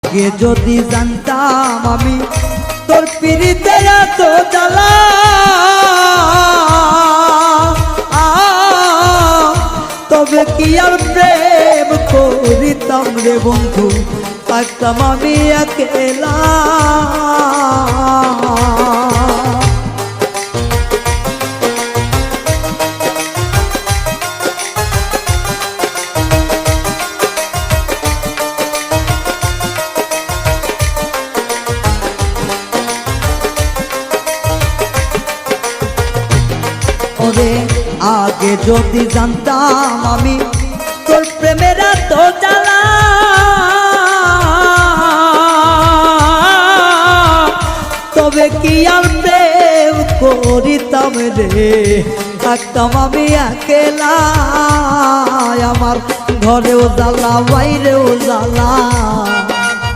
আগে যদি জানতাম আমি তোর পিরিতে এত জ্বালা, তবে কি আর প্রেম করিতাম রে বন্ধু, থাকতাম আমি একেলা। ওরে আগে যদি জানতাম আমি তোর প্রেমের এত জ্বালা, তবে কি আর প্রেম করিতাম রে, থাকতাম আমি একেলা। আমার ঘরেও জ্বালা বাইরেও জ্বালা।